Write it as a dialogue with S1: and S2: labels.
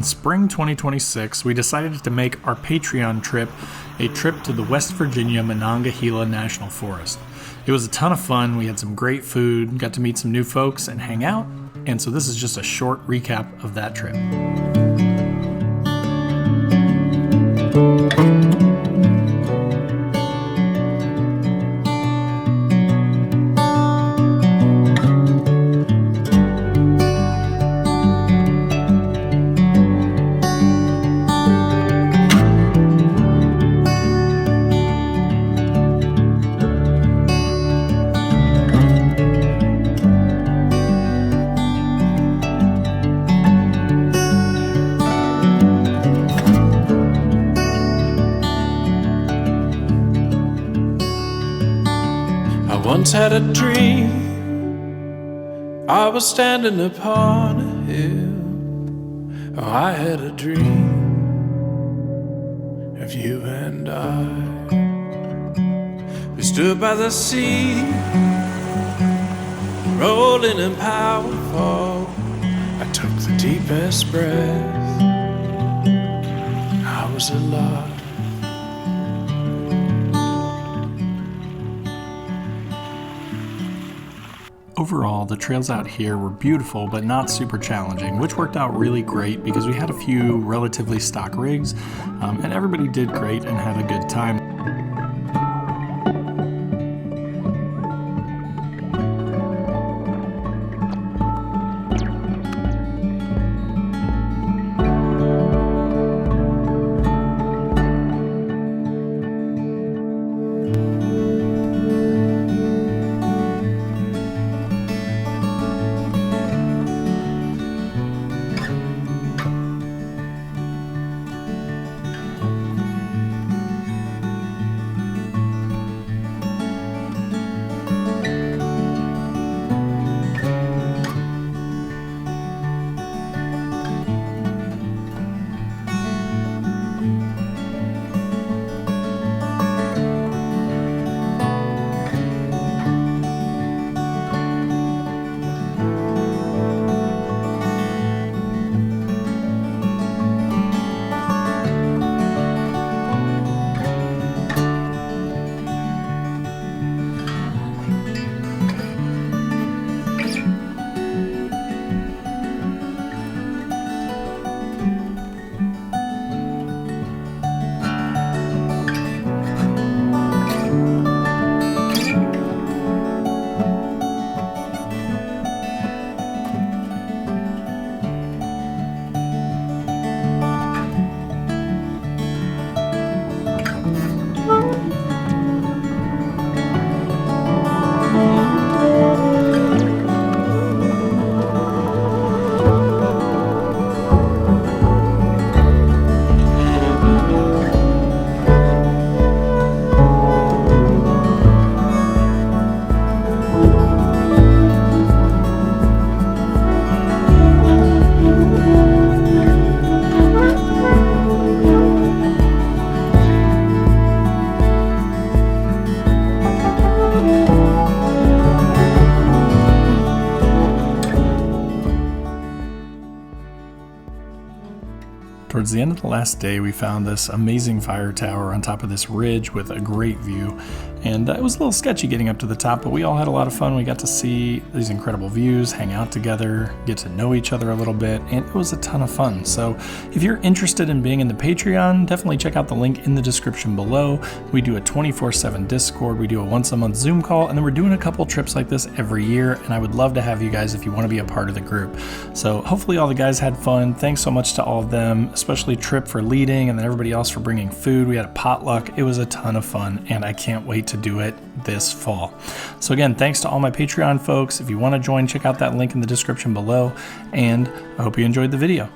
S1: in spring 2026, we decided to make our Patreon trip a trip to the West Virginia Monongahela National Forest. It was a ton of fun. We had some great food, got to meet some new folks and hang out. And so this is just a short recap of that trip.
S2: Once had a dream, I was standing upon a hill. Oh, I had a dream of you and I. We stood by the sea, rolling and powerful. I took the deepest breath, I was alive.
S1: Overall, the trails out here were beautiful but not super challenging, which worked out really great because we had a few relatively stock rigs, and everybody did great and had a good time. Towards the end of the last day, we found this amazing fire tower on top of this ridge with a great view. And it was a little sketchy getting up to the top, but we all had a lot of fun. We got to see these incredible views, hang out together, get to know each other a little bit, and it was a ton of fun. So if you're interested in being in the Patreon, definitely check out the link in the description below. We do a 24/7 Discord, we do a once a month Zoom call, and then we're doing a couple trips like this every year, and I would love to have you guys if you want to be a part of the group. So hopefully all the guys had fun. Thanks so much to all of them, especially Trip for leading and then everybody else for bringing food. We had a potluck. It was a ton of fun, and I can't wait to do it this fall. So again, thanks to all my Patreon folks. If you want to join, check out that link in the description below, and I hope you enjoyed the video.